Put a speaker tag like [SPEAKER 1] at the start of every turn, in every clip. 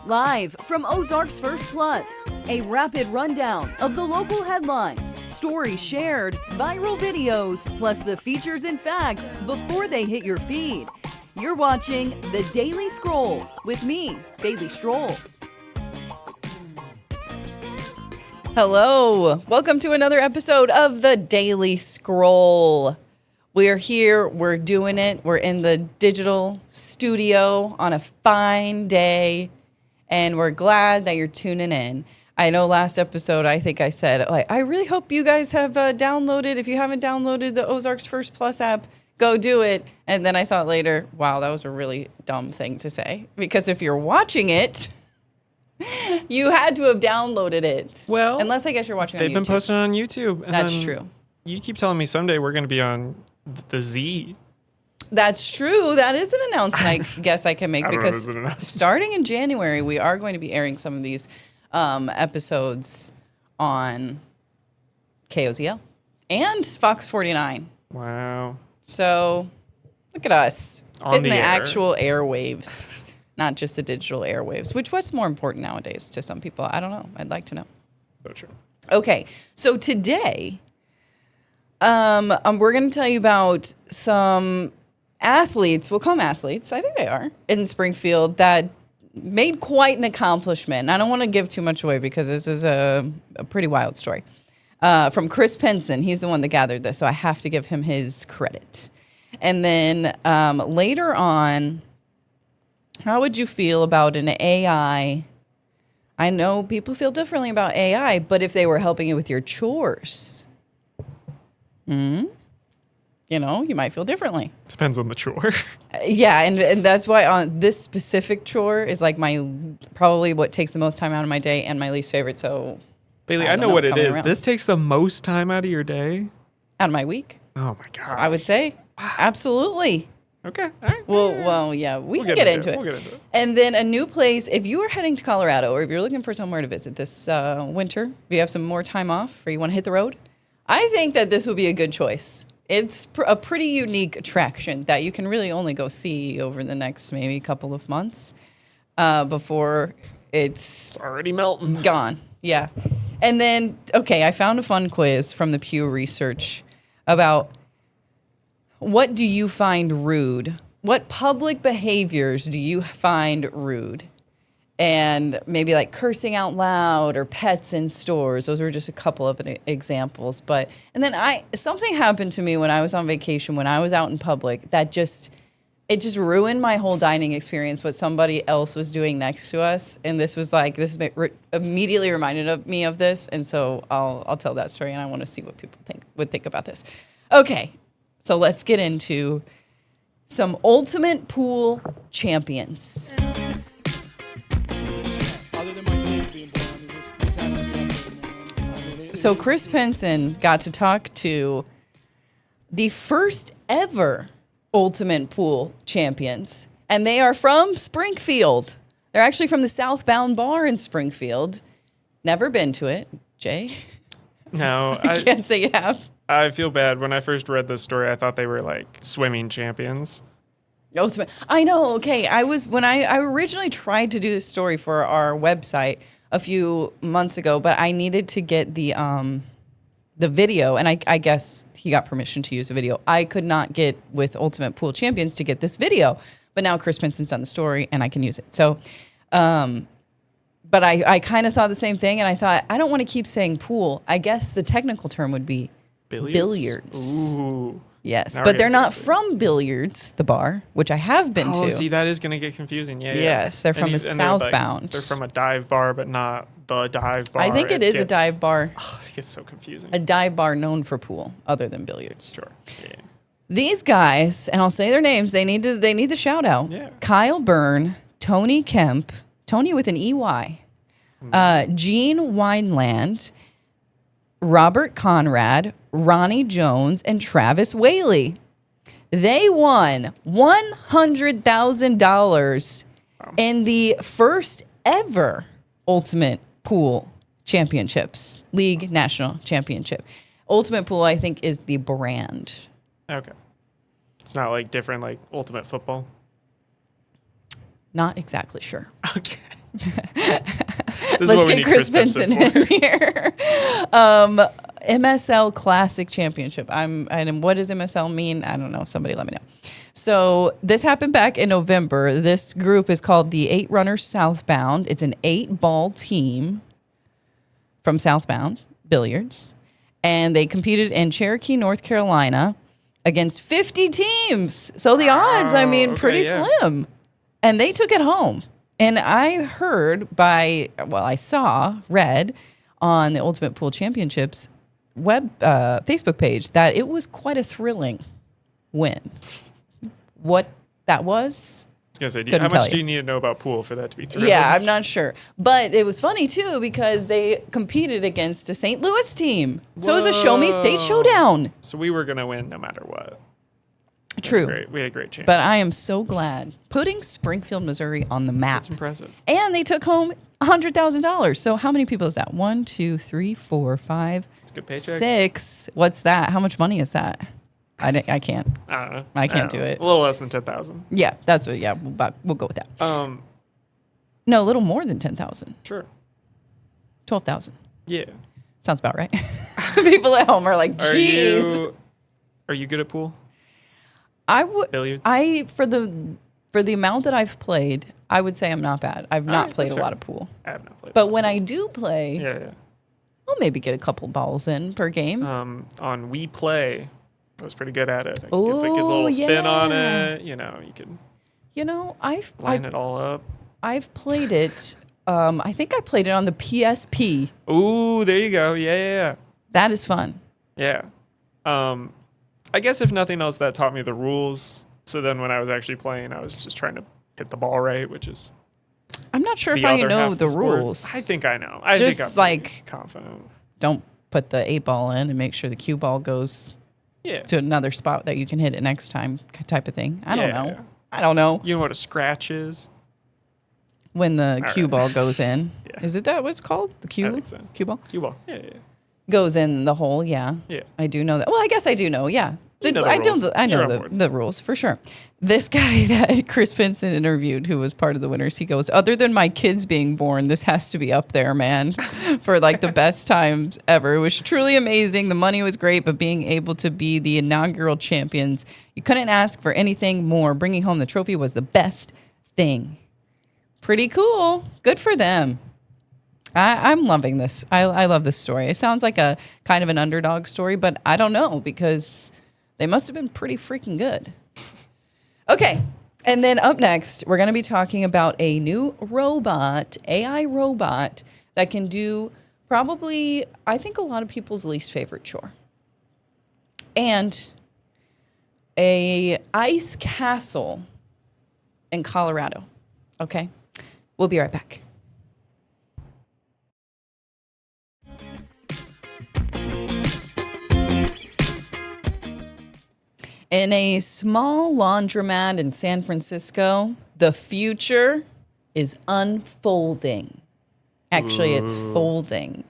[SPEAKER 1] Live from Ozarks First Plus, a rapid rundown of the local headlines, stories shared, viral videos, plus the features and facts before they hit your feed. You're watching The Daily Scroll with me, Bailey Stroll. Hello, welcome to another episode of The Daily Scroll. We're here, we're doing it, we're in the digital studio on a fine day. And we're glad that you're tuning in. I know last episode, I think I said, I really hope you guys have downloaded. If you haven't downloaded the Ozarks First Plus app, go do it. And then I thought later, wow, that was a really dumb thing to say. Because if you're watching it, you had to have downloaded it.
[SPEAKER 2] Well,
[SPEAKER 1] unless I guess you're watching on YouTube.
[SPEAKER 2] They've been posting on YouTube. And
[SPEAKER 1] That's true.
[SPEAKER 2] You keep telling me someday we're going to be on the Z.
[SPEAKER 1] That's true. That is an announcement I guess I can make because starting in January, we are going to be airing some of these episodes on KOZL and Fox 49.
[SPEAKER 2] Wow.
[SPEAKER 1] So look at us
[SPEAKER 2] On
[SPEAKER 1] hitting the
[SPEAKER 2] the air.
[SPEAKER 1] actual airwaves, not just the digital airwaves, which what's more important nowadays to some people? I don't know. I'd like to know.
[SPEAKER 2] So true.
[SPEAKER 1] Okay. So today, we're going to tell you about some athletes, we'll call them athletes, I think they are, in Springfield that made quite an accomplishment. I don't want to give too much away because this is a pretty wild story. From Chris Penson, he's the one that gathered this, so I have to give him his credit. And then later on, how would you feel about an AI? I know people feel differently about AI, but if they were helping you with your chores, you know, you might feel differently.
[SPEAKER 2] Depends on the chore.
[SPEAKER 1] Yeah, and that's why on this specific chore is like probably what takes the most time out of my day and my least favorite. So,
[SPEAKER 2] Bailey,
[SPEAKER 1] I
[SPEAKER 2] I
[SPEAKER 1] don't
[SPEAKER 2] know
[SPEAKER 1] know,
[SPEAKER 2] what it
[SPEAKER 1] coming
[SPEAKER 2] is.
[SPEAKER 1] around.
[SPEAKER 2] This takes the most time out of your day.
[SPEAKER 1] out of my week,
[SPEAKER 2] Oh my god.
[SPEAKER 1] I would say absolutely.
[SPEAKER 2] Okay. All right.
[SPEAKER 1] Well, yeah, we
[SPEAKER 2] We'll
[SPEAKER 1] can get into it.
[SPEAKER 2] We'll get into it.
[SPEAKER 1] And then a new place. If you are heading to Colorado, or if you're looking for somewhere to visit this winter, if you have some more time off, or you want to hit the road, I think that this would be a good choice. It's a pretty unique attraction that you can really only go see over the next maybe couple of months before it's
[SPEAKER 2] Already melting.
[SPEAKER 1] gone. Yeah. And then, okay, I found a fun quiz from the Pew Research about what do you find rude? What public behaviors do you find rude? And maybe like cursing out loud or pets in stores. Those were just a couple of examples. And then something happened to me when I was on vacation, when I was out in public, that it just ruined my whole dining experience, what somebody else was doing next to us. And this immediately reminded me of this. And so I'll tell that story, and I want to see what people would think about this. Okay, so let's get into some ultimate pool champions. So Chris Penson got to talk to the first ever Ultimate Pool champions, and they are from Springfield. They're actually from the Southbound Bar in Springfield. Never been to it, Jay.
[SPEAKER 2] No,
[SPEAKER 1] I can't say you have.
[SPEAKER 2] I feel bad. When I first read this story, I thought they were like swimming champions.
[SPEAKER 1] Ultimate. I know. Okay, when I originally tried to do this story for our website a few months ago, but I needed to get the video, and I guess he got permission to use the video. I could not get with Ultimate Pool Champions to get this video, but now Chris Penson's done the story, and I can use it. So, but I kind of thought the same thing, and I thought, I don't want to keep saying pool. I guess the technical term would be billiards.
[SPEAKER 2] Ooh.
[SPEAKER 1] Yes,
[SPEAKER 2] Now we're
[SPEAKER 1] but they're
[SPEAKER 2] getting
[SPEAKER 1] not
[SPEAKER 2] confused.
[SPEAKER 1] from Billiards, the bar, which I have been to.
[SPEAKER 2] Oh, see, that is going to get confusing. Yeah.
[SPEAKER 1] Yes, they're from the Southbound.
[SPEAKER 2] They're from a dive bar, but not the dive bar.
[SPEAKER 1] I think it is a dive bar.
[SPEAKER 2] It gets so confusing.
[SPEAKER 1] A dive bar known for pool, other than billiards.
[SPEAKER 2] Sure. Yeah.
[SPEAKER 1] These guys, and I'll say their names. They need the shout out.
[SPEAKER 2] Yeah.
[SPEAKER 1] Kyle Byrne, Tony Kemp, Tony with an EY, Gene Wineland, Robert Conrad, Ronnie Jones, and Travis Whaley. They won $100,000 in the first ever Ultimate Pool Championships, League National Championship. Ultimate Pool, I think, is the brand.
[SPEAKER 2] Okay. It's not like different, like Ultimate Football.
[SPEAKER 1] Not exactly sure.
[SPEAKER 2] Okay. This is
[SPEAKER 1] Let's
[SPEAKER 2] what we
[SPEAKER 1] get
[SPEAKER 2] need
[SPEAKER 1] Chris
[SPEAKER 2] Chris
[SPEAKER 1] Benson
[SPEAKER 2] Benson
[SPEAKER 1] in here. MSL Classic Championship. And what does MSL mean? I don't know. Somebody let me know. So this happened back in November. This group is called the 8 Runners Southbound. It's an 8-ball team from Southbound Billiards. And they competed in Cherokee, North Carolina against 50 teams. So the odds, I mean,
[SPEAKER 2] okay,
[SPEAKER 1] pretty
[SPEAKER 2] yeah.
[SPEAKER 1] slim. And they took it home. And I heard read on the Ultimate Pool Championships Facebook page that it was quite a thrilling win. What that was,
[SPEAKER 2] I was gonna say,
[SPEAKER 1] Couldn't
[SPEAKER 2] how
[SPEAKER 1] tell
[SPEAKER 2] much do
[SPEAKER 1] you.
[SPEAKER 2] you need to know about pool for that to be thrilling?
[SPEAKER 1] yeah, I'm not sure. But it was funny too because they competed against a St. Louis team. So it was a show me state
[SPEAKER 2] Whoa.
[SPEAKER 1] showdown.
[SPEAKER 2] So we were gonna win no matter what.
[SPEAKER 1] True.
[SPEAKER 2] We had a great chance.
[SPEAKER 1] But I am so glad putting Springfield, Missouri on the map.
[SPEAKER 2] That's impressive.
[SPEAKER 1] And they took home $100,000. So how many people is that? 1, 2, 3, 4, 5,
[SPEAKER 2] It's a good paycheck.
[SPEAKER 1] 6. What's that? How much money is that? I can't.
[SPEAKER 2] I don't know.
[SPEAKER 1] I can't
[SPEAKER 2] don't
[SPEAKER 1] do
[SPEAKER 2] know.
[SPEAKER 1] it.
[SPEAKER 2] A little less than 10,000.
[SPEAKER 1] Yeah, that's what. Yeah, we'll go with that. No, a little more than 10,000.
[SPEAKER 2] Sure.
[SPEAKER 1] 12,000.
[SPEAKER 2] Yeah.
[SPEAKER 1] Sounds about right. People at home are like, "Jeez."
[SPEAKER 2] Are you good at pool?
[SPEAKER 1] I would.
[SPEAKER 2] Billiards?
[SPEAKER 1] For the amount that I've played, I would say I'm not bad. I've not
[SPEAKER 2] right,
[SPEAKER 1] played
[SPEAKER 2] that's
[SPEAKER 1] a
[SPEAKER 2] fair.
[SPEAKER 1] lot of pool,
[SPEAKER 2] I have not played.
[SPEAKER 1] but when I do play,
[SPEAKER 2] yeah.
[SPEAKER 1] I'll maybe get a couple balls in per game.
[SPEAKER 2] On We Play, I was pretty good at it. I could
[SPEAKER 1] Oh,
[SPEAKER 2] get a little spin on
[SPEAKER 1] yeah.
[SPEAKER 2] it. You know, you can
[SPEAKER 1] You know,
[SPEAKER 2] line it all up.
[SPEAKER 1] I've played it. I think I played it on the PSP.
[SPEAKER 2] Ooh, there you go. Yeah.
[SPEAKER 1] That is fun.
[SPEAKER 2] Yeah. I guess if nothing else, that taught me the rules. So then when I was actually playing, I was just trying to hit the ball right, which is
[SPEAKER 1] I'm not sure if
[SPEAKER 2] the
[SPEAKER 1] I
[SPEAKER 2] other half
[SPEAKER 1] know
[SPEAKER 2] of
[SPEAKER 1] the
[SPEAKER 2] sport.
[SPEAKER 1] rules.
[SPEAKER 2] I think I know. I
[SPEAKER 1] Just
[SPEAKER 2] think I'm
[SPEAKER 1] like-
[SPEAKER 2] pretty confident.
[SPEAKER 1] Don't put the 8-ball in and make sure the cue ball goes
[SPEAKER 2] Yeah.
[SPEAKER 1] to another spot that you can hit it next time, type of thing. I don't
[SPEAKER 2] Yeah.
[SPEAKER 1] know. I don't know
[SPEAKER 2] You know what a scratch is?
[SPEAKER 1] when the
[SPEAKER 2] All
[SPEAKER 1] cue
[SPEAKER 2] right.
[SPEAKER 1] ball goes in.
[SPEAKER 2] Yeah.
[SPEAKER 1] Is it that what it's called? The cue?
[SPEAKER 2] I think so.
[SPEAKER 1] Cue ball
[SPEAKER 2] Cue ball. Yeah.
[SPEAKER 1] goes in the hole. Yeah.
[SPEAKER 2] Yeah.
[SPEAKER 1] I do know that. Well, I guess I do know. Yeah.
[SPEAKER 2] You know the
[SPEAKER 1] I
[SPEAKER 2] rules.
[SPEAKER 1] know, I know
[SPEAKER 2] You're on
[SPEAKER 1] the,
[SPEAKER 2] board.
[SPEAKER 1] the rules for sure. This guy that Chris Benson interviewed, who was part of the winners, he goes, other than my kids being born, this has to be up there, man, for like the best times ever. It was truly amazing. The money was great, but being able to be the inaugural champions, you couldn't ask for anything more. Bringing home the trophy was the best thing. Pretty cool. Good for them. I'm loving this. I love this story. It sounds like a kind of an underdog story, but I don't know because they must have been pretty freaking good. Okay. And then up next, we're going to be talking about a new robot, AI robot, that can do probably, I think, a lot of people's least favorite chore. And a ice castle in Colorado. Okay. We'll be right back. In a small laundromat in San Francisco, the future is unfolding. Actually, it's folding.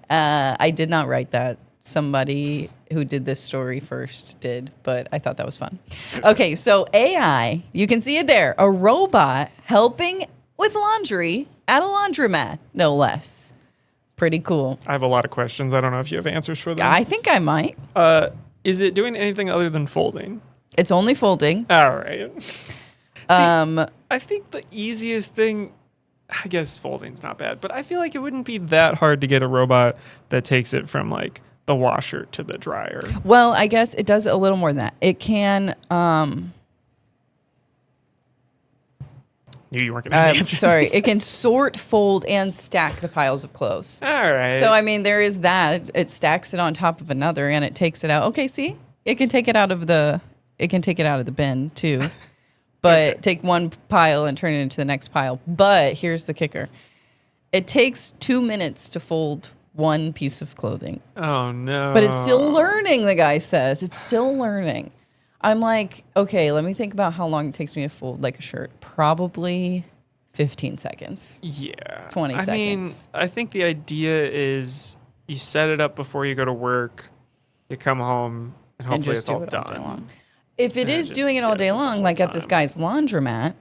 [SPEAKER 1] I did not write that. Somebody who did this story first did, but I thought that was fun. Okay, so AI, you can see it there. A robot helping with laundry at a laundromat, no less. Pretty cool.
[SPEAKER 2] I have a lot of questions. I don't know if you have answers for them.
[SPEAKER 1] I think I might.
[SPEAKER 2] Is it doing anything other than folding?
[SPEAKER 1] It's only folding.
[SPEAKER 2] All right. See, I think the easiest thing, I guess folding's not bad, but I feel like it wouldn't be that hard to get a robot that takes it from like the washer to the dryer.
[SPEAKER 1] Well, I guess it does a little more than that. It can,
[SPEAKER 2] Knew you weren't going to answer.
[SPEAKER 1] sorry,
[SPEAKER 2] these.
[SPEAKER 1] it can sort, fold, and stack the piles of clothes.
[SPEAKER 2] All right.
[SPEAKER 1] So, I mean, there is that. It stacks it on top of another and it takes it out. Okay, see? It can take it out of the bin too. But
[SPEAKER 2] Okay.
[SPEAKER 1] take one pile and turn it into the next pile. But here's the kicker. It takes 2 minutes to fold one piece of clothing.
[SPEAKER 2] Oh no.
[SPEAKER 1] But it's still learning, the guy says. It's still learning. I'm like, okay, let me think about how long it takes me to fold like a shirt. Probably 15 seconds.
[SPEAKER 2] Yeah.
[SPEAKER 1] 20
[SPEAKER 2] I mean,
[SPEAKER 1] seconds.
[SPEAKER 2] I think the idea is you set it up before you go to work, you come home, and hopefully
[SPEAKER 1] And just
[SPEAKER 2] it's all
[SPEAKER 1] do it all day
[SPEAKER 2] done.
[SPEAKER 1] long. If it
[SPEAKER 2] And it
[SPEAKER 1] is
[SPEAKER 2] just
[SPEAKER 1] doing it all
[SPEAKER 2] does
[SPEAKER 1] day
[SPEAKER 2] it the
[SPEAKER 1] long,
[SPEAKER 2] whole
[SPEAKER 1] like at this
[SPEAKER 2] time.
[SPEAKER 1] guy's laundromat,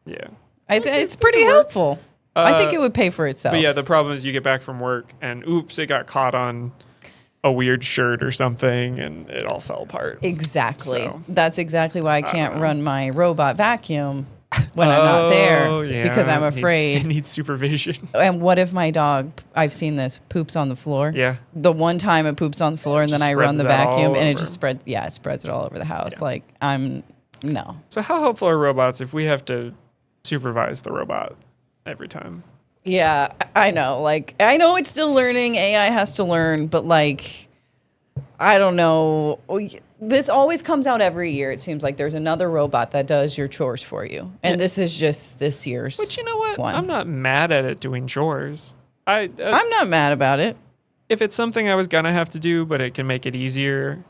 [SPEAKER 2] Yeah.
[SPEAKER 1] it's
[SPEAKER 2] it
[SPEAKER 1] pretty
[SPEAKER 2] could work.
[SPEAKER 1] helpful. I think it would pay for itself.
[SPEAKER 2] But yeah, the problem is you get back from work and oops, it got caught on a weird shirt or something and it all fell apart.
[SPEAKER 1] Exactly.
[SPEAKER 2] So,
[SPEAKER 1] That's exactly why I can't run my robot vacuum when I'm not there because I'm afraid.
[SPEAKER 2] It needs supervision.
[SPEAKER 1] And what if my dog, I've seen this, poops on the floor?
[SPEAKER 2] Yeah.
[SPEAKER 1] The one time it poops on the floor and then I run the
[SPEAKER 2] spreads that
[SPEAKER 1] vacuum
[SPEAKER 2] all
[SPEAKER 1] and it
[SPEAKER 2] over.
[SPEAKER 1] just spreads it all over the house.
[SPEAKER 2] Yeah.
[SPEAKER 1] Like, no.
[SPEAKER 2] So how helpful are robots if we have to supervise the robot every time?
[SPEAKER 1] Yeah, I know. Like, I know it's still learning. AI has to learn, but like, I don't know. This always comes out every year. It seems like there's another robot that does your chores for you, and this is just this year's.
[SPEAKER 2] But you know what?
[SPEAKER 1] one.
[SPEAKER 2] I'm not mad at it doing chores.
[SPEAKER 1] I'm not mad about it.
[SPEAKER 2] If it's something I was gonna have to do, but it can make it easier.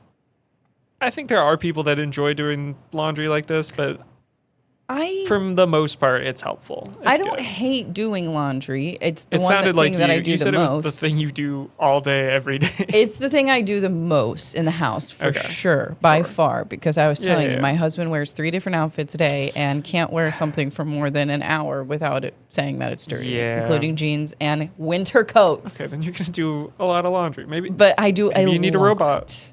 [SPEAKER 2] I think there are people that enjoy doing laundry like this, but for the most part, it's helpful.
[SPEAKER 1] I
[SPEAKER 2] It's
[SPEAKER 1] don't
[SPEAKER 2] good.
[SPEAKER 1] hate doing laundry. It's the
[SPEAKER 2] It
[SPEAKER 1] one
[SPEAKER 2] sounded like
[SPEAKER 1] thing that I
[SPEAKER 2] you
[SPEAKER 1] do
[SPEAKER 2] said
[SPEAKER 1] the
[SPEAKER 2] it was
[SPEAKER 1] most.
[SPEAKER 2] the thing you do all day, every day.
[SPEAKER 1] It's the thing I do the most in the house for
[SPEAKER 2] Okay.
[SPEAKER 1] sure, by far. Because I was telling you,
[SPEAKER 2] yeah.
[SPEAKER 1] my husband wears 3 different outfits a day and can't wear something for more than an hour without it saying that it's dirty,
[SPEAKER 2] Yeah.
[SPEAKER 1] including jeans and winter coats.
[SPEAKER 2] Okay, then you're gonna do a lot of laundry. Maybe,
[SPEAKER 1] But I do
[SPEAKER 2] maybe
[SPEAKER 1] a
[SPEAKER 2] you need a
[SPEAKER 1] lot
[SPEAKER 2] robot.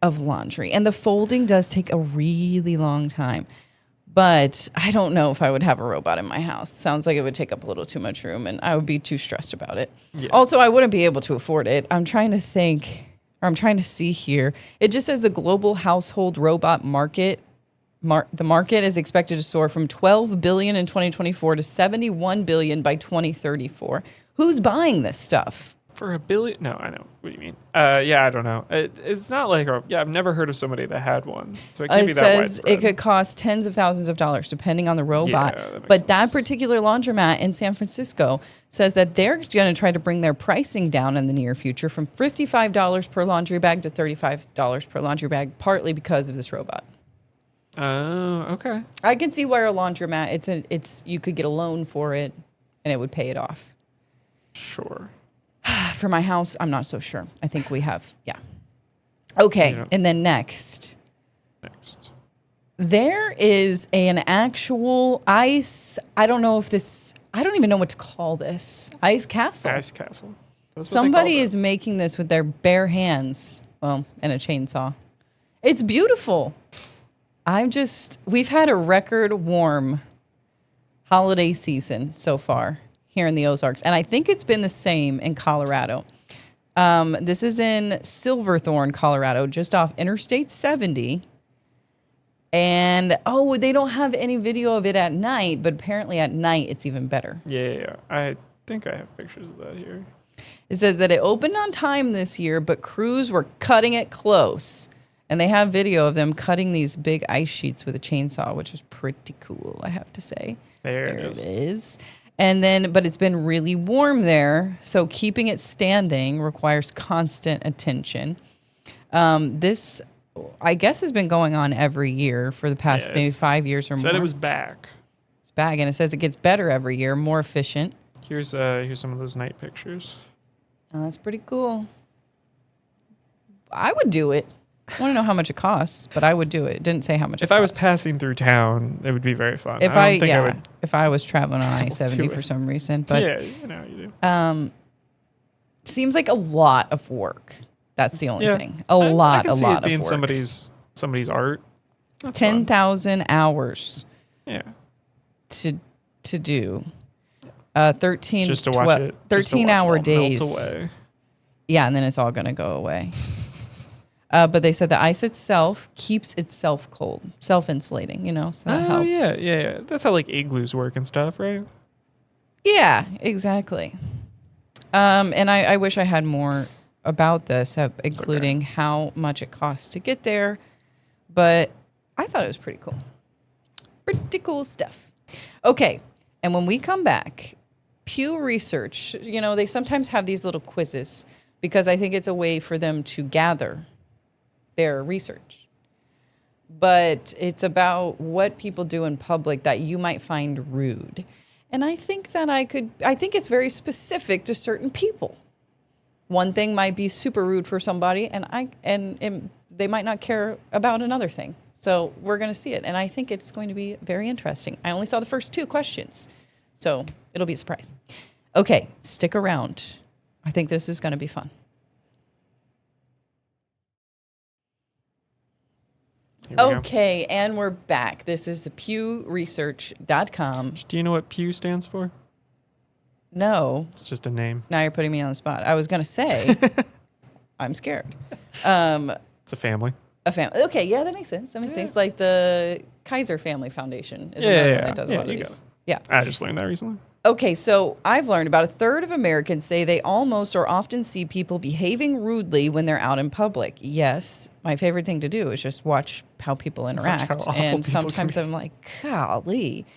[SPEAKER 1] of laundry, and the folding does take a really long time. But I don't know if I would have a robot in my house. Sounds like it would take up a little too much room, and I would be too stressed about it.
[SPEAKER 2] Yeah.
[SPEAKER 1] Also, I wouldn't be able to afford it. I'm trying to think, or I'm trying to see here. It just says the global household robot market. The market is expected to soar from 12 billion in 2024 to 71 billion by 2034. Who's buying this stuff?
[SPEAKER 2] For $1 billion? No, I know what you mean. Yeah, I don't know. It's not like I've never heard of somebody that had one, so it can't be
[SPEAKER 1] It
[SPEAKER 2] that
[SPEAKER 1] says
[SPEAKER 2] widespread.
[SPEAKER 1] it could cost tens of thousands of dollars depending on the robot.
[SPEAKER 2] Yeah, that makes
[SPEAKER 1] but that
[SPEAKER 2] sense.
[SPEAKER 1] particular laundromat in San Francisco says that they're going to try to bring their pricing down in the near future from $55 per laundry bag to $35 per laundry bag, partly because of this robot.
[SPEAKER 2] Oh, okay.
[SPEAKER 1] I can see where a laundromat it's you could get a loan for it and it would pay it off.
[SPEAKER 2] Sure.
[SPEAKER 1] For my house, I'm not so sure. I think we have, yeah. Okay,
[SPEAKER 2] Yeah.
[SPEAKER 1] and then next.
[SPEAKER 2] Next.
[SPEAKER 1] There is an actual ice. I don't know if this. I don't even know what to call this. Ice castle.
[SPEAKER 2] Ice Castle. That's what they
[SPEAKER 1] Somebody
[SPEAKER 2] called it.
[SPEAKER 1] is making this with their bare hands. Well, and a chainsaw. It's beautiful. We've had a record warm holiday season so far here in the Ozarks. And I think it's been the same in Colorado. This is in Silverthorne, Colorado, just off Interstate 70. And, they don't have any video of it at night, but apparently at night it's even better.
[SPEAKER 2] Yeah. I think I have pictures of that here.
[SPEAKER 1] It says that it opened on time this year, but crews were cutting it close. And they have video of them cutting these big ice sheets with a chainsaw, which is pretty cool, I have to say.
[SPEAKER 2] There
[SPEAKER 1] There
[SPEAKER 2] it
[SPEAKER 1] it
[SPEAKER 2] is.
[SPEAKER 1] is. And then, but it's been really warm there, so keeping it standing requires constant attention. This, I guess, has been going on every year for the past
[SPEAKER 2] Yeah,
[SPEAKER 1] maybe
[SPEAKER 2] it's-
[SPEAKER 1] 5 years or more.
[SPEAKER 2] Said it was back.
[SPEAKER 1] It's back, and it says it gets better every year, more efficient.
[SPEAKER 2] Here's some of those night pictures.
[SPEAKER 1] Oh, that's pretty cool. I would do it. I want to know how much it costs, but I would do it. It didn't say how much.
[SPEAKER 2] If
[SPEAKER 1] it
[SPEAKER 2] I was
[SPEAKER 1] costs.
[SPEAKER 2] passing through town, it would be very fun.
[SPEAKER 1] if
[SPEAKER 2] I don't think I
[SPEAKER 1] yeah,
[SPEAKER 2] would.
[SPEAKER 1] if I was traveling on
[SPEAKER 2] I will
[SPEAKER 1] I-70
[SPEAKER 2] do
[SPEAKER 1] for
[SPEAKER 2] it.
[SPEAKER 1] some reason, but
[SPEAKER 2] Yeah, you do.
[SPEAKER 1] seems like a lot of work. That's the only
[SPEAKER 2] Yeah.
[SPEAKER 1] thing.
[SPEAKER 2] I can
[SPEAKER 1] A lot
[SPEAKER 2] see it
[SPEAKER 1] of
[SPEAKER 2] being
[SPEAKER 1] work.
[SPEAKER 2] somebody's art. That's fun.
[SPEAKER 1] 10,000 hours
[SPEAKER 2] Yeah.
[SPEAKER 1] to do. 13
[SPEAKER 2] Just to watch it. just to
[SPEAKER 1] 13-hour
[SPEAKER 2] watch it all melt
[SPEAKER 1] days.
[SPEAKER 2] away.
[SPEAKER 1] Yeah, and then it's all going to go away. But they said the ice itself keeps itself cold, self-insulating, so that helps.
[SPEAKER 2] Yeah. That's how like igloos work and stuff, right?
[SPEAKER 1] Yeah, exactly. And I wish I had more about this, including how much it costs to get there. But I thought it was pretty cool. Pretty cool stuff. Okay, and when we come back, Pew Research, they sometimes have these little quizzes because I think it's a way for them to gather their research. But it's about what people do in public that you might find rude. And I think that I think it's very specific to certain people. One thing might be super rude for somebody and they might not care about another thing. So we're going to see it. And I think it's going to be very interesting. I only saw the first 2 questions. So it'll be a surprise. Okay, stick around. I think this is going to be fun.
[SPEAKER 2] Here we go.
[SPEAKER 1] Okay, and we're back. This is the pewresearch.com.
[SPEAKER 2] Do you know what Pew stands for?
[SPEAKER 1] No,
[SPEAKER 2] It's just a name.
[SPEAKER 1] now you're putting me on the spot. I was going to say, I'm scared.
[SPEAKER 2] It's a family.
[SPEAKER 1] A family. Okay, yeah, that makes sense. That makes sense. Like the Kaiser Family Foundation is
[SPEAKER 2] Yeah,
[SPEAKER 1] another
[SPEAKER 2] yeah,
[SPEAKER 1] one that does a
[SPEAKER 2] yeah,
[SPEAKER 1] lot of
[SPEAKER 2] you got
[SPEAKER 1] these.
[SPEAKER 2] it.
[SPEAKER 1] Yeah.
[SPEAKER 2] I just learned that recently.
[SPEAKER 1] Okay, so I've learned about a third of Americans say they almost or often see people behaving rudely when they're out in public. Yes, my favorite thing to do is just watch how people interact.
[SPEAKER 2] how awful people
[SPEAKER 1] And
[SPEAKER 2] can
[SPEAKER 1] sometimes
[SPEAKER 2] be.
[SPEAKER 1] I'm like, golly.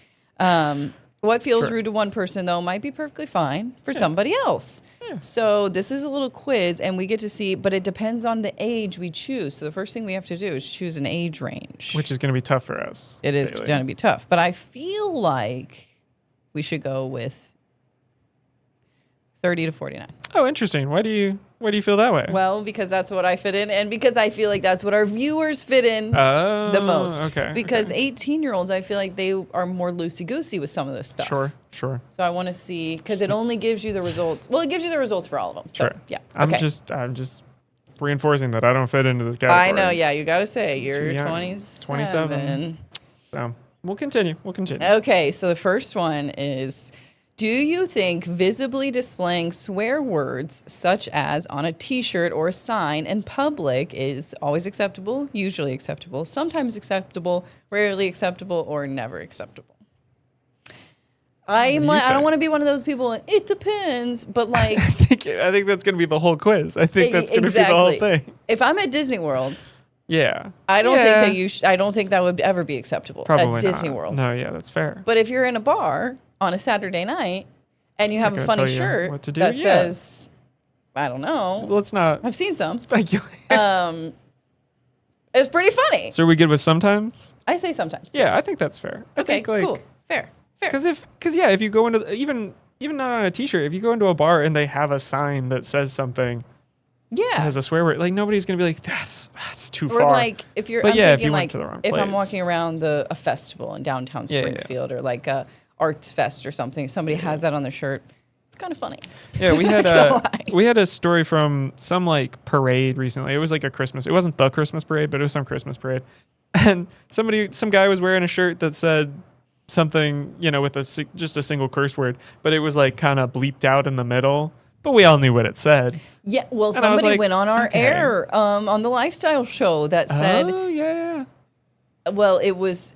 [SPEAKER 1] What feels
[SPEAKER 2] Sure.
[SPEAKER 1] rude to one person, though, might be perfectly fine for somebody else.
[SPEAKER 2] Yeah.
[SPEAKER 1] So this is a little quiz, and we get to see, but it depends on the age we choose. So the first thing we have to do is choose an age range.
[SPEAKER 2] Which is going to be tough for us.
[SPEAKER 1] It is
[SPEAKER 2] Bailey.
[SPEAKER 1] going to be tough. But I feel like we should go with 30 to 49.
[SPEAKER 2] Oh, interesting. Why do you feel that way?
[SPEAKER 1] Well, because that's what I fit in, and because I feel like that's what our viewers fit in
[SPEAKER 2] Oh,
[SPEAKER 1] the most.
[SPEAKER 2] Okay.
[SPEAKER 1] Because
[SPEAKER 2] okay.
[SPEAKER 1] 18-year-olds, I feel like they are more loosey-goosey with some of this stuff.
[SPEAKER 2] Sure.
[SPEAKER 1] So I want to see, because it only gives you the results. Well, it gives you the results for all of them. So,
[SPEAKER 2] Sure.
[SPEAKER 1] yeah.
[SPEAKER 2] I'm
[SPEAKER 1] Okay.
[SPEAKER 2] just reinforcing that I don't fit into this category.
[SPEAKER 1] I know, yeah, you got to say, you're
[SPEAKER 2] young.
[SPEAKER 1] 27.
[SPEAKER 2] So we'll continue.
[SPEAKER 1] Okay, so the first one is, do you think visibly displaying swear words such as on a t-shirt or a sign in public is always acceptable, usually acceptable, sometimes acceptable, rarely acceptable, or never acceptable? I
[SPEAKER 2] do you
[SPEAKER 1] don't
[SPEAKER 2] think?
[SPEAKER 1] want to be one of those people, it depends, but like...
[SPEAKER 2] I think that's going to be the whole quiz. I think that's going to be the whole thing.
[SPEAKER 1] If I'm at Disney World,
[SPEAKER 2] Yeah.
[SPEAKER 1] I don't
[SPEAKER 2] Yeah.
[SPEAKER 1] think I don't think that would ever be acceptable
[SPEAKER 2] Probably
[SPEAKER 1] at Disney
[SPEAKER 2] not.
[SPEAKER 1] World.
[SPEAKER 2] No, yeah, that's fair.
[SPEAKER 1] But if you're in a bar on a Saturday night and you have a
[SPEAKER 2] gonna
[SPEAKER 1] funny
[SPEAKER 2] tell you
[SPEAKER 1] shirt
[SPEAKER 2] what to do?
[SPEAKER 1] that
[SPEAKER 2] Yeah.
[SPEAKER 1] says, I don't know,
[SPEAKER 2] Let's not
[SPEAKER 1] I've seen some.
[SPEAKER 2] speculate.
[SPEAKER 1] It's pretty funny.
[SPEAKER 2] So are we good with sometimes?
[SPEAKER 1] I say sometimes.
[SPEAKER 2] Yeah, I think that's fair. I
[SPEAKER 1] Okay,
[SPEAKER 2] think, like,
[SPEAKER 1] cool. Fair.
[SPEAKER 2] Because if you go into even not on a t-shirt, if you go into a bar and they have a sign that says something
[SPEAKER 1] Yeah.
[SPEAKER 2] has a swear word, like nobody's gonna be like, that's too
[SPEAKER 1] Or
[SPEAKER 2] far.
[SPEAKER 1] like if you're,
[SPEAKER 2] But
[SPEAKER 1] I'm
[SPEAKER 2] yeah, if
[SPEAKER 1] thinking
[SPEAKER 2] you went
[SPEAKER 1] like
[SPEAKER 2] to the wrong
[SPEAKER 1] if I'm
[SPEAKER 2] place.
[SPEAKER 1] walking around a festival in downtown
[SPEAKER 2] Yeah, yeah, yeah.
[SPEAKER 1] Springfield or like a Arts Fest or something, somebody has that on their shirt. It's kind of funny.
[SPEAKER 2] Yeah, we had
[SPEAKER 1] Not gonna lie.
[SPEAKER 2] we had a story from some like parade recently. It was like a Christmas. It wasn't the Christmas parade, but it was some Christmas parade. And some guy was wearing a shirt that said something, with just a single curse word, but it was like kind of bleeped out in the middle. But we all knew what it said.
[SPEAKER 1] Yeah, well,
[SPEAKER 2] And I was
[SPEAKER 1] somebody
[SPEAKER 2] like,
[SPEAKER 1] went on our
[SPEAKER 2] okay.
[SPEAKER 1] air on the lifestyle show that said,
[SPEAKER 2] Oh yeah.
[SPEAKER 1] well, it was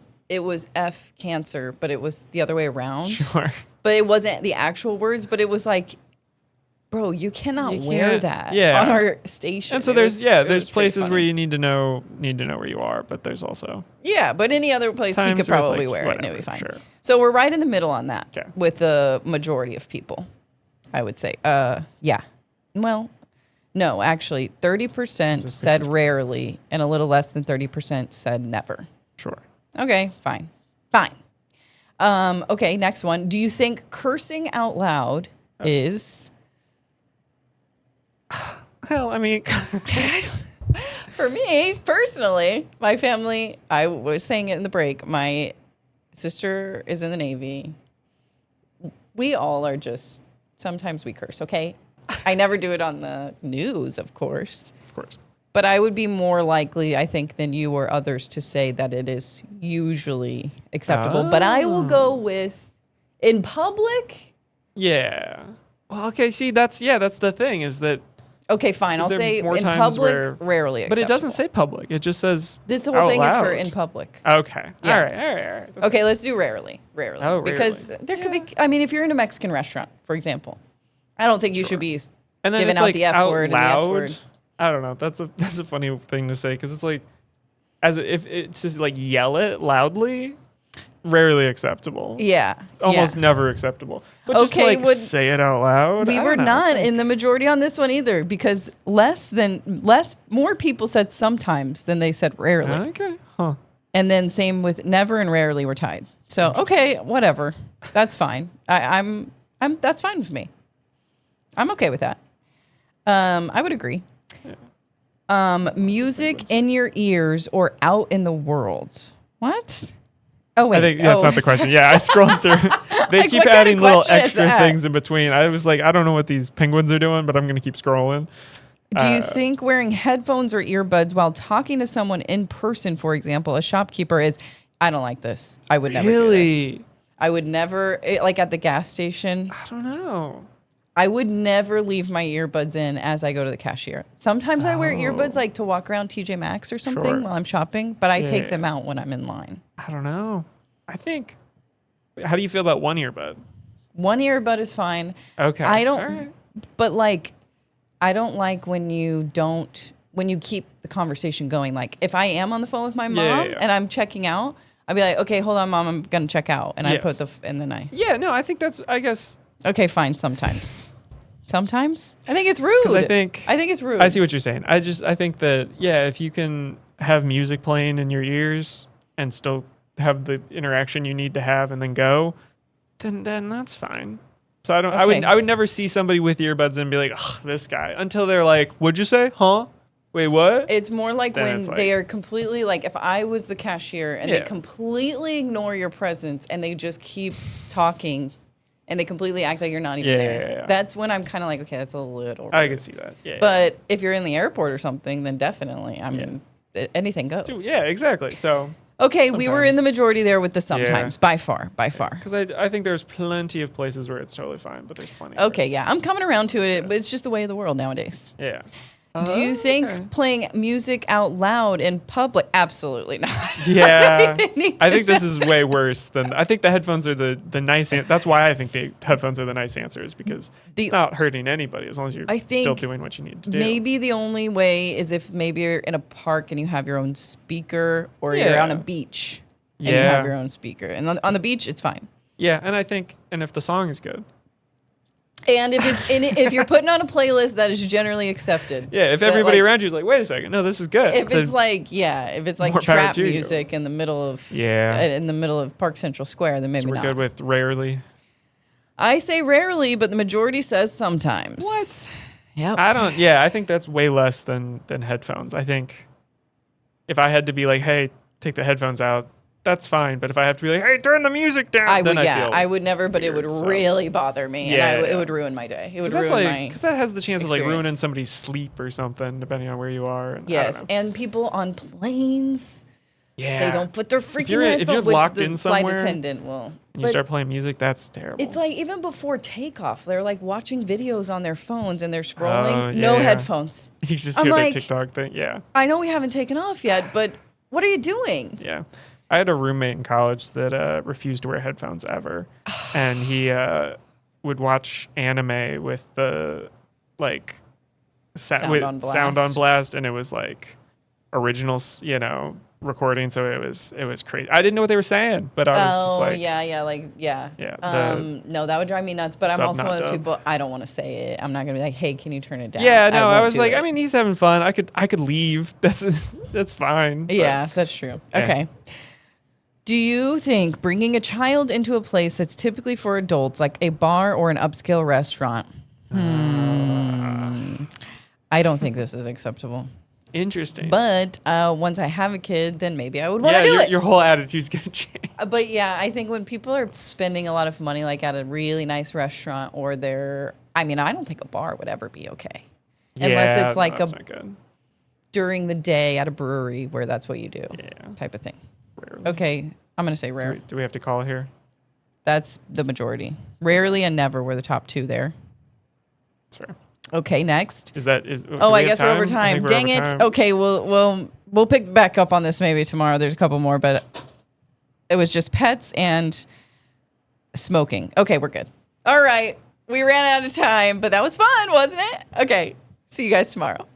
[SPEAKER 1] F cancer, but it was the other way around.
[SPEAKER 2] Sure.
[SPEAKER 1] But it wasn't the actual words, but it was like, bro, you cannot
[SPEAKER 2] You
[SPEAKER 1] wear
[SPEAKER 2] can't-
[SPEAKER 1] that
[SPEAKER 2] yeah.
[SPEAKER 1] on our station.
[SPEAKER 2] And so
[SPEAKER 1] It
[SPEAKER 2] there's
[SPEAKER 1] was-
[SPEAKER 2] yeah,
[SPEAKER 1] it
[SPEAKER 2] there's
[SPEAKER 1] was pretty
[SPEAKER 2] places where
[SPEAKER 1] funny.
[SPEAKER 2] you need to know where you are, but there's also
[SPEAKER 1] Yeah, but any other place you
[SPEAKER 2] times
[SPEAKER 1] could
[SPEAKER 2] where it's
[SPEAKER 1] probably
[SPEAKER 2] like,
[SPEAKER 1] wear it and it'd be
[SPEAKER 2] whatever,
[SPEAKER 1] fine.
[SPEAKER 2] sure.
[SPEAKER 1] So we're right in the middle on that
[SPEAKER 2] 'Kay.
[SPEAKER 1] with the majority of people, I would say. Yeah. Well, no, actually, 30% said rarely and a little less than 30% said never.
[SPEAKER 2] Sure.
[SPEAKER 1] Okay, fine. Okay, next one. Do you think cursing out loud is...
[SPEAKER 2] Hell, I mean,
[SPEAKER 1] For me, personally, my family, I was saying it in the break, my sister is in the Navy. We all are just, sometimes we curse, okay? I never do it on the news, of course.
[SPEAKER 2] of course.
[SPEAKER 1] But I would be more likely, I think, than you or others to say that it is usually acceptable. But I will go with in public.
[SPEAKER 2] Yeah. Well, okay. See, that's the thing is that,
[SPEAKER 1] Okay, fine. I'll
[SPEAKER 2] there
[SPEAKER 1] say
[SPEAKER 2] more
[SPEAKER 1] in
[SPEAKER 2] times
[SPEAKER 1] public,
[SPEAKER 2] where-
[SPEAKER 1] rarely
[SPEAKER 2] but
[SPEAKER 1] acceptable.
[SPEAKER 2] it doesn't say public. It just says
[SPEAKER 1] This whole
[SPEAKER 2] out
[SPEAKER 1] thing is for
[SPEAKER 2] loud.
[SPEAKER 1] in public.
[SPEAKER 2] Okay.
[SPEAKER 1] Yeah.
[SPEAKER 2] All right. That's
[SPEAKER 1] Okay, let's do rarely. Rarely.
[SPEAKER 2] Oh,
[SPEAKER 1] Because
[SPEAKER 2] rarely.
[SPEAKER 1] there could be, I mean, if you're in a Mexican restaurant, for example, I don't think you should be
[SPEAKER 2] And then
[SPEAKER 1] giving
[SPEAKER 2] it's
[SPEAKER 1] out
[SPEAKER 2] like
[SPEAKER 1] the F
[SPEAKER 2] out
[SPEAKER 1] word and the S
[SPEAKER 2] loud.
[SPEAKER 1] word.
[SPEAKER 2] I don't know. That's a funny thing to say because it's like, if it's just like yell it loudly, rarely acceptable.
[SPEAKER 1] Yeah.
[SPEAKER 2] Almost
[SPEAKER 1] yeah.
[SPEAKER 2] never acceptable. But just
[SPEAKER 1] Okay,
[SPEAKER 2] like say it out loud.
[SPEAKER 1] We
[SPEAKER 2] I
[SPEAKER 1] were
[SPEAKER 2] don't know.
[SPEAKER 1] not
[SPEAKER 2] It's like-
[SPEAKER 1] in the majority on this one either because more people said sometimes than they said rarely.
[SPEAKER 2] Okay. Huh.
[SPEAKER 1] And then same with never and rarely were tied. So, okay, whatever. That's fine. I'm that's fine with me. I'm okay with that. I would agree. Music in your ears or out in the world. What? Oh, wait.
[SPEAKER 2] I think that's not the question. Yeah, I scrolled through. They
[SPEAKER 1] Like,
[SPEAKER 2] keep
[SPEAKER 1] what kind of
[SPEAKER 2] adding little
[SPEAKER 1] question is
[SPEAKER 2] extra
[SPEAKER 1] that?
[SPEAKER 2] things in between. I was like, I don't know what these penguins are doing, but I'm going to keep scrolling.
[SPEAKER 1] Do you think wearing headphones or earbuds while talking to someone in person, for example, a shopkeeper is, I don't like this. I would never do this.
[SPEAKER 2] Really?
[SPEAKER 1] I would never, like at the gas station,
[SPEAKER 2] I don't know.
[SPEAKER 1] I would never leave my earbuds in as I go to the cashier. Sometimes I wear earbuds like to walk around TJ Maxx or something
[SPEAKER 2] Sure.
[SPEAKER 1] while I'm shopping, but I take
[SPEAKER 2] Yeah.
[SPEAKER 1] them out when I'm in line.
[SPEAKER 2] I don't know. I think. How do you feel about one earbud?
[SPEAKER 1] One earbud is fine.
[SPEAKER 2] Okay.
[SPEAKER 1] I don't,
[SPEAKER 2] All right.
[SPEAKER 1] but like, I don't like when you keep the conversation going. Like if I am on the phone with my mom
[SPEAKER 2] yeah.
[SPEAKER 1] and I'm checking out, I'd be like, okay, hold on, mom, I'm gonna check out, and I put
[SPEAKER 2] Yes.
[SPEAKER 1] and then I.
[SPEAKER 2] Yeah, no, I think that's, I guess,
[SPEAKER 1] Okay, fine. Sometimes I think it's rude.
[SPEAKER 2] because I think
[SPEAKER 1] it's rude.
[SPEAKER 2] I see what you're saying. I think that, yeah, if you can have music playing in your ears and still have the interaction you need to have and then go, then that's fine. So I don't,
[SPEAKER 1] Okay.
[SPEAKER 2] I would never see somebody with earbuds and be like, ugh, this guy, until they're like, what'd you say? Huh? Wait, what?
[SPEAKER 1] It's more like
[SPEAKER 2] Then
[SPEAKER 1] when
[SPEAKER 2] it's like-
[SPEAKER 1] they are completely like if I was the cashier and they
[SPEAKER 2] Yeah.
[SPEAKER 1] completely ignore your presence and they just keep talking and they completely act like you're not even
[SPEAKER 2] Yeah,
[SPEAKER 1] there.
[SPEAKER 2] yeah, yeah.
[SPEAKER 1] That's when I'm kind of like, okay, that's a little.
[SPEAKER 2] I
[SPEAKER 1] rude.
[SPEAKER 2] can see that. Yeah.
[SPEAKER 1] But if you're in the airport or something, then definitely, I mean, anything goes.
[SPEAKER 2] yeah, exactly. So,
[SPEAKER 1] Okay, we were in
[SPEAKER 2] Sometimes.
[SPEAKER 1] the majority there with the sometimes, by far.
[SPEAKER 2] because I think there's plenty of places where it's totally fine, but there's plenty.
[SPEAKER 1] Okay,
[SPEAKER 2] where it's-
[SPEAKER 1] yeah, I'm coming around to it, but it's just the way of the world nowadays.
[SPEAKER 2] Yeah.
[SPEAKER 1] Do you think
[SPEAKER 2] Okay.
[SPEAKER 1] playing music out loud in public? Absolutely not.
[SPEAKER 2] Yeah,
[SPEAKER 1] even need
[SPEAKER 2] I
[SPEAKER 1] to
[SPEAKER 2] think this is way worse than. I think the headphones are the nice. That's why I think the headphones are the nice answers, because it's not hurting anybody as long as you're
[SPEAKER 1] I
[SPEAKER 2] still
[SPEAKER 1] think
[SPEAKER 2] doing what you need to do.
[SPEAKER 1] Maybe the only way is if maybe you're in a park and you have your own speaker, or you're on a
[SPEAKER 2] Yeah.
[SPEAKER 1] beach and you have
[SPEAKER 2] Yeah.
[SPEAKER 1] your own speaker. And on the beach, it's fine.
[SPEAKER 2] Yeah, and I think, and if the song is good,
[SPEAKER 1] And if it's if you're putting on a playlist that is generally accepted.
[SPEAKER 2] yeah, if
[SPEAKER 1] that,
[SPEAKER 2] everybody
[SPEAKER 1] like,
[SPEAKER 2] around you is like, wait a second, no, this is good.
[SPEAKER 1] if it's
[SPEAKER 2] then-
[SPEAKER 1] like if it's like
[SPEAKER 2] more power
[SPEAKER 1] trap
[SPEAKER 2] to you.
[SPEAKER 1] music in the middle of
[SPEAKER 2] Yeah.
[SPEAKER 1] in the middle of Park Central Square, then maybe
[SPEAKER 2] we're
[SPEAKER 1] not.
[SPEAKER 2] good with rarely.
[SPEAKER 1] I say rarely, but the majority says sometimes.
[SPEAKER 2] What?
[SPEAKER 1] Yep.
[SPEAKER 2] I don't. Yeah, I think that's way less than headphones. I think if I had to be like, hey, take the headphones out, that's fine. But if I have to be like, hey, turn the music down,
[SPEAKER 1] I
[SPEAKER 2] then
[SPEAKER 1] would,
[SPEAKER 2] I feel
[SPEAKER 1] I would never, but it
[SPEAKER 2] weird,
[SPEAKER 1] would
[SPEAKER 2] so.
[SPEAKER 1] really bother me,
[SPEAKER 2] Yeah,
[SPEAKER 1] and
[SPEAKER 2] yeah.
[SPEAKER 1] it would ruin my day. It would
[SPEAKER 2] Because
[SPEAKER 1] ruin
[SPEAKER 2] that's
[SPEAKER 1] my.
[SPEAKER 2] because that has the chance of like
[SPEAKER 1] experience.
[SPEAKER 2] ruining somebody's sleep or something, depending on where you are. And I
[SPEAKER 1] Yes,
[SPEAKER 2] don't know.
[SPEAKER 1] and people on planes,
[SPEAKER 2] Yeah,
[SPEAKER 1] they don't put their freaking
[SPEAKER 2] you're
[SPEAKER 1] headphones.
[SPEAKER 2] locked
[SPEAKER 1] which
[SPEAKER 2] in
[SPEAKER 1] the flight
[SPEAKER 2] somewhere
[SPEAKER 1] attendant will.
[SPEAKER 2] and you
[SPEAKER 1] But
[SPEAKER 2] start playing music, that's terrible.
[SPEAKER 1] it's like even before takeoff, they're like watching videos on their phones and they're scrolling.
[SPEAKER 2] Oh,
[SPEAKER 1] No
[SPEAKER 2] yeah.
[SPEAKER 1] headphones.
[SPEAKER 2] you just
[SPEAKER 1] I'm
[SPEAKER 2] hear
[SPEAKER 1] like-
[SPEAKER 2] the TikTok thing. Yeah,
[SPEAKER 1] I know we haven't taken off yet, but what are you doing?
[SPEAKER 2] yeah. I had a roommate in college that refused to wear headphones ever, and he would watch anime with the like
[SPEAKER 1] Sound
[SPEAKER 2] with
[SPEAKER 1] on
[SPEAKER 2] sound on
[SPEAKER 1] blast.
[SPEAKER 2] blast, and it was like originals, recording. So it was crazy. I didn't know what they were saying, but I was just like,
[SPEAKER 1] yeah.
[SPEAKER 2] the
[SPEAKER 1] No, that would drive me nuts. But I'm
[SPEAKER 2] sub
[SPEAKER 1] also one of
[SPEAKER 2] not
[SPEAKER 1] those
[SPEAKER 2] dub.
[SPEAKER 1] people. I don't want to say it. I'm not gonna be like, hey, can you turn it down?
[SPEAKER 2] yeah. No, I
[SPEAKER 1] won't
[SPEAKER 2] was
[SPEAKER 1] do
[SPEAKER 2] like,
[SPEAKER 1] it.
[SPEAKER 2] I mean, he's having fun. I could leave. That's fine. but-
[SPEAKER 1] Yeah, that's true.
[SPEAKER 2] Yeah.
[SPEAKER 1] Okay. Do you think bringing a child into a place that's typically for adults, like a bar or an upscale restaurant? I don't think this is acceptable.
[SPEAKER 2] Interesting.
[SPEAKER 1] But once I have a kid, then maybe I would want to
[SPEAKER 2] yeah,
[SPEAKER 1] do it.
[SPEAKER 2] your whole attitude's gonna change.
[SPEAKER 1] But yeah, I think when people are spending a lot of money, like at a really nice restaurant, or I don't think a bar would ever be okay. Unless it's like
[SPEAKER 2] that's not good.
[SPEAKER 1] during the day at a brewery where that's what you do,
[SPEAKER 2] Yeah.
[SPEAKER 1] type of thing.
[SPEAKER 2] Rarely.
[SPEAKER 1] Okay, I'm going to say rare.
[SPEAKER 2] Do we have to call it here?
[SPEAKER 1] That's the majority. Rarely and never were the top two there.
[SPEAKER 2] That's fair.
[SPEAKER 1] Okay, next.
[SPEAKER 2] Do
[SPEAKER 1] Oh,
[SPEAKER 2] we
[SPEAKER 1] I
[SPEAKER 2] have
[SPEAKER 1] guess we're over
[SPEAKER 2] I think
[SPEAKER 1] time.
[SPEAKER 2] we're
[SPEAKER 1] Dang
[SPEAKER 2] over
[SPEAKER 1] it.
[SPEAKER 2] time.
[SPEAKER 1] Okay, we'll pick back up on this maybe tomorrow. There's a couple more, but it was just pets and smoking. Okay, we're good. All right. We ran out of time, but that was fun, wasn't it? Okay. See you guys tomorrow.